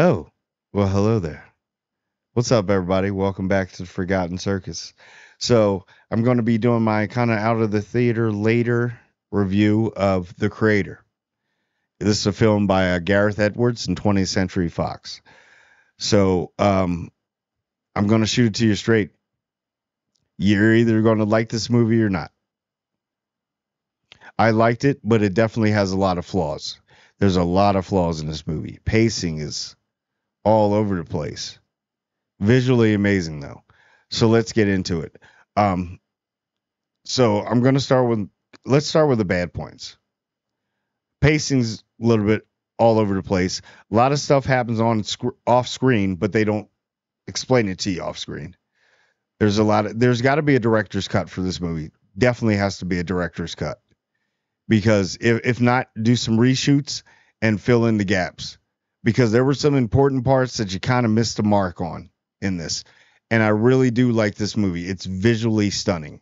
Oh, well, hello there. What's up, everybody? Welcome back to the Forgotten Circus. So, I'm going to be doing my kind of out of the theater later review of The Creator. This is a film by Gareth Edwards and 20th Century Fox. So, I'm going to shoot it to you straight. You're either going to like this movie or not. I liked it, but it definitely has a lot of flaws. There's a lot of flaws in this movie. Pacing is all over the place. Visually amazing though. So let's get into it. Um, so I'm going to start with let's start with the bad points. Pacing's a little bit all over the place. A lot of stuff happens off screen, but they don't explain it to you off screen. There's got to be a director's cut for this movie. Definitely has to be a director's cut because if not, do some reshoots and fill in the gaps because there were some important parts that you kind of missed the mark on in this. And I really do like this movie. It's visually stunning,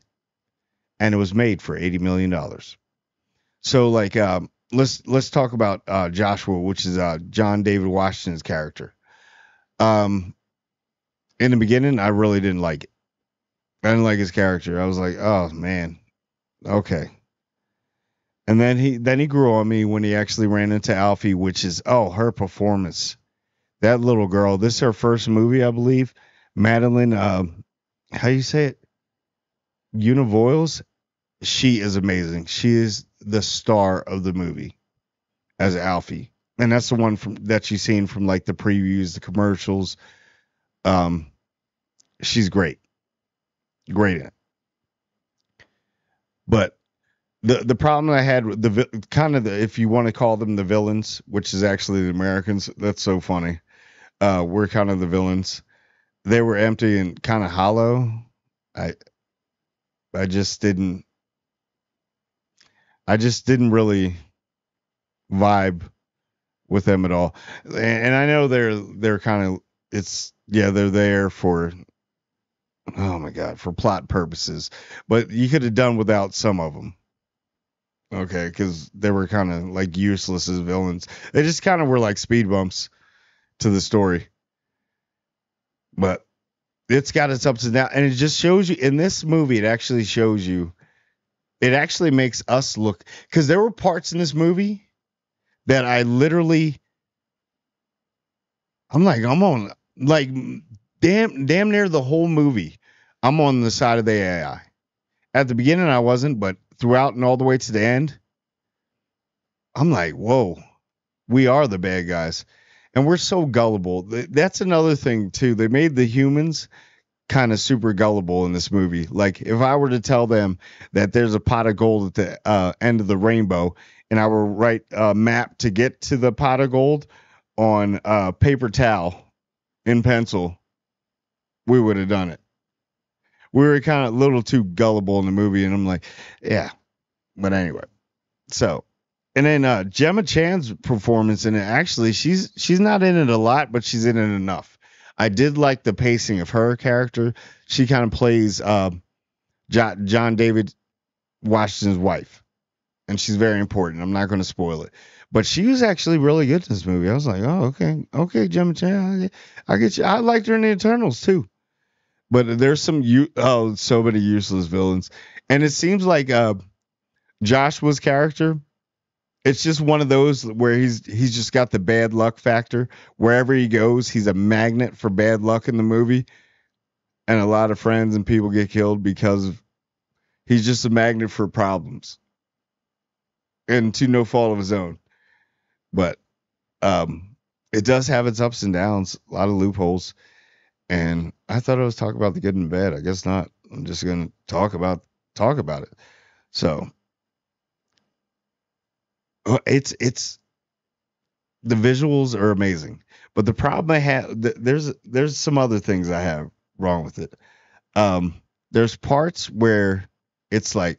and it was made for $80 million. So, like, let's talk about Joshua, which is John David Washington's character. Um, in the beginning, I really didn't like it. I didn't like his character. I was like, oh man, okay. And then he grew on me when he actually ran into Alfie, which is her performance. That little girl. This is her first movie, I believe. Madeline, how you say it? Univoyles. She is amazing. She is the star of the movie as Alfie, and that's the one from that you've seen from like the previews, the commercials. Um, she's great in it. But the problem I had with kind of the if you want to call them the villains, which is actually the Americans, that's so funny. We're kind of the villains. They were empty and kind of hollow. I I just didn't I just didn't really vibe with them at all. And I know they're kind of it's yeah, they're there for oh my god, for plot purposes. But you could have done without some of them. Okay, cuz they were kind of like useless as villains. They just kind of were like speed bumps to the story. But it's got its ups and downs and it just shows you in this movie it actually shows you it actually makes us look cuz there were parts in this movie that I literally I'm on like damn near the whole movie. I'm on the side of the AI. At the beginning I wasn't, but throughout and all the way to the end, I'm like, whoa, we are the bad guys. And we're so gullible. That's another thing too. They made the humans kind of super gullible in this movie. Like if I were to tell them that there's a pot of gold at the end of the rainbow, and I were write a map to get to the pot of gold on paper towel in pencil, we would have done it. We were kind of a little too gullible in the movie, and I'm like, yeah. But anyway, so and then Gemma Chan's performance in it. Actually, she's not in it a lot, but she's in it enough. I did like the pacing of her character. She kind of plays John David Washington's wife, and she's very important. I'm not going to spoil it, but she was actually really good in this movie. I was like, oh, okay, Gemma Chan, I get you. I liked her in the Eternals too, but there's so many useless villains, and it seems like Joshua's character. It's just one of those where he's just got the bad luck factor. Wherever he goes, he's a magnet for bad luck in the movie, and a lot of friends and people get killed because he's just a magnet for problems and to no fault of his own. But it does have its ups and downs, a lot of loopholes. And I thought I was talking about the good and bad. I guess not. I'm just gonna talk about it. So it's the visuals are amazing, but the problem I have there's some other things I have wrong with it. There's parts where it's like,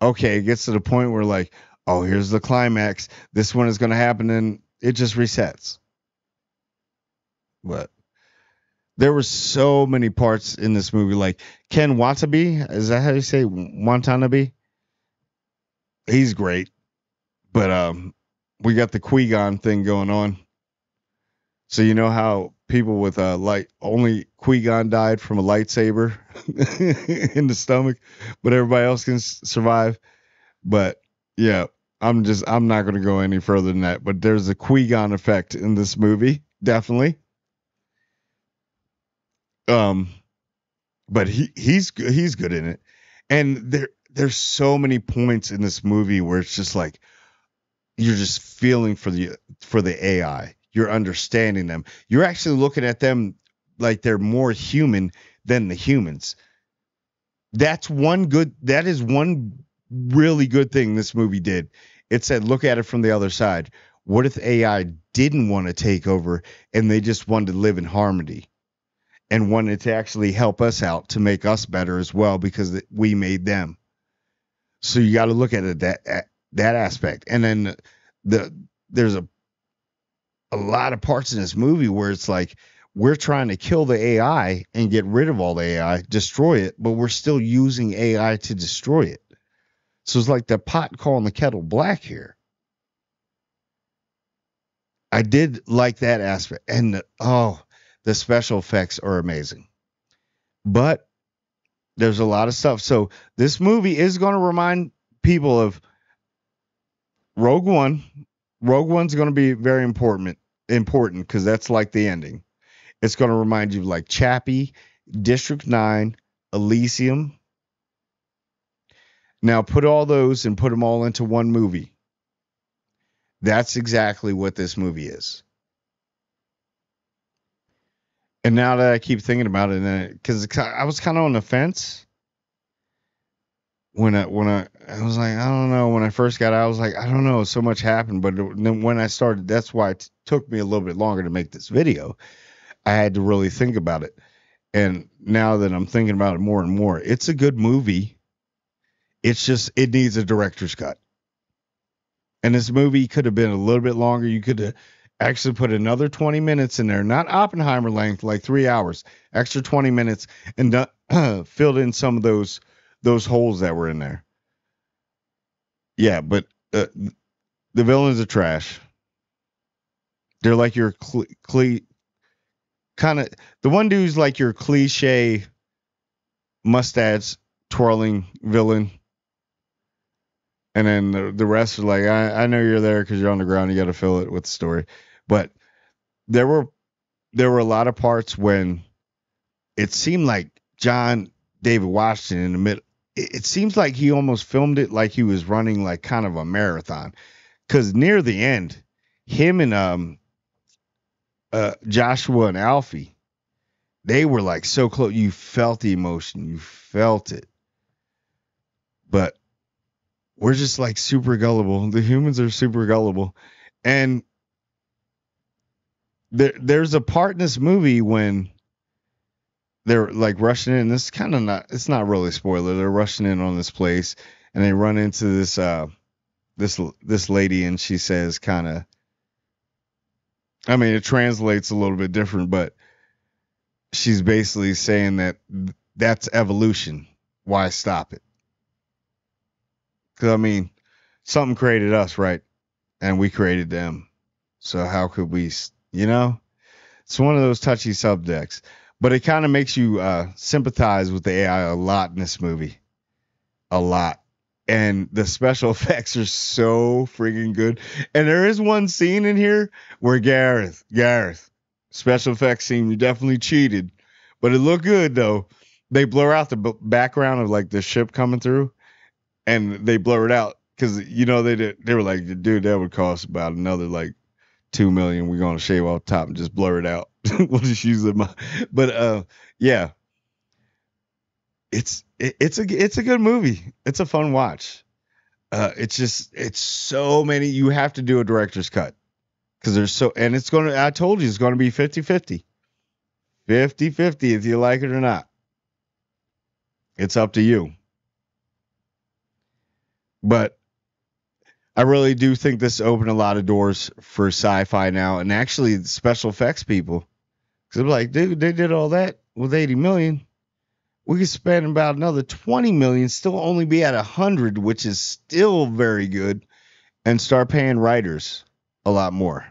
okay, it gets to the point where like, oh, here's the climax. This one is gonna happen, and it just resets. But there were so many parts in this movie, like Ken Watanabe. Is that how you say Watanabe? He's great, but we got the Qui-Gon thing going on. So you know how people with light only Qui-Gon died from a lightsaber in the stomach, but everybody else can survive. But yeah, I'm not going to go any further than that. But there's a Qui-Gon effect in this movie, definitely. Um, but he's good in it, and there's so many points in this movie where it's just like you're just feeling for the AI. You're understanding them. You're actually looking at them like they're more human than the humans. That is one really good thing this movie did. It said, look at it from the other side. What if AI didn't want to take over and they just wanted to live in harmony and wanted to actually help us out to make us better as well because we made them. So you got to look at it that aspect. And then there's a lot of parts in this movie where it's like we're trying to kill the AI and get rid of all the AI, destroy it, but we're still using AI to destroy it. So it's like the pot calling the kettle black here. I did like that aspect. And the special effects are amazing. But there's a lot of stuff. So this movie is going to remind people of Rogue One. Rogue One's going to be very important because that's like the ending. It's going to remind you of like Chappie, District 9, Elysium. Now put all those and put them all into one movie. That's exactly what this movie is. And now that I keep thinking about it, because I was kind of on the fence when I was like, I don't know. When I first got out, I was like, I don't know. So much happened, but then when I started, that's why it took me a little bit longer to make this video. I had to really think about it. And now that I'm thinking about it more and more, it's a good movie. It's just it needs a director's cut. And this movie could have been a little bit longer. You could have actually put another 20 minutes in there, not Oppenheimer length, like 3 hours, extra 20 minutes, and filled in some of those holes that were in there. Yeah, but the villains are trash. They're like your kind of the one dude's like your cliche mustache twirling villain. And then the rest are like, I know you're there because you're on the ground. You got to fill it with the story. But there were a lot of parts when it seemed like John David Washington in the middle. It seems like he almost filmed it like he was running like kind of a marathon. Because near the end, him and Joshua and Alfie, they were like so close. You felt the emotion. You felt it. But we're just like super gullible. The humans are super gullible. And there's a part in this movie when they're like rushing in. This is kind of not, it's not really a spoiler. They're rushing in on this place and they run into this lady and she says kind of, I mean, it translates a little bit different, but she's basically saying that that's evolution. Why stop it? Because, I mean, something created us, right? And we created them. So how could we, you know? It's one of those touchy subjects. But it kind of makes you sympathize with the AI a lot in this movie. A lot. And the special effects are so freaking good. And there is one scene in here where Gareth, special effects scene, you definitely cheated. But it looked good, though. They blur out the background of like the ship coming through. And they blur it out because they were like, dude, that would cost about another like 2 million. We're gonna shave off top and just blur it out. We'll just use it. But yeah, it's a good movie. It's a fun watch. It's so many. You have to do a director's cut because there's so, and it's gonna. I told you it's gonna be 50-50. 50-50 if you like it or not. It's up to you. But I really do think this opened a lot of doors for sci-fi now, and actually the special effects people. Because I'm like, dude, they did all that with 80 million. We could spend about another 20 million, still only be at 100, which is still very good, and start paying writers a lot more.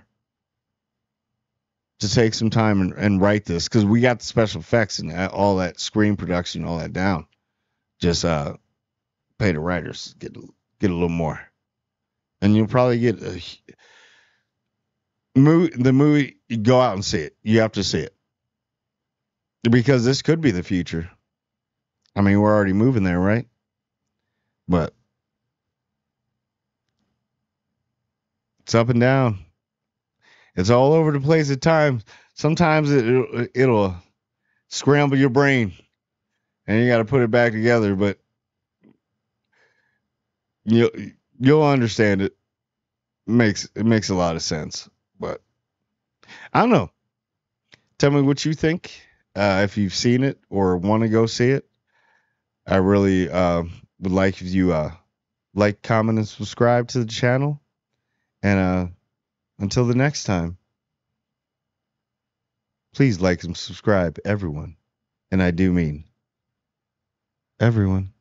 to take some time and write this, because we got the special effects and all that screen production, all that down. Just pay the writers, get a little more, and you'll probably get the movie. You go out and see it. You have to see it, because this could be the future. I mean, we're already moving there, right? But it's up and down. It's all over the place at times. Sometimes it'll scramble your brain, and you got to put it back together. But you'll understand it. It makes a lot of sense. But I don't know. Tell me what you think. If you've seen it or want to go see it, I really would like if you like, comment, and subscribe to the channel. And until the next time, please like and subscribe, everyone. And I do mean everyone.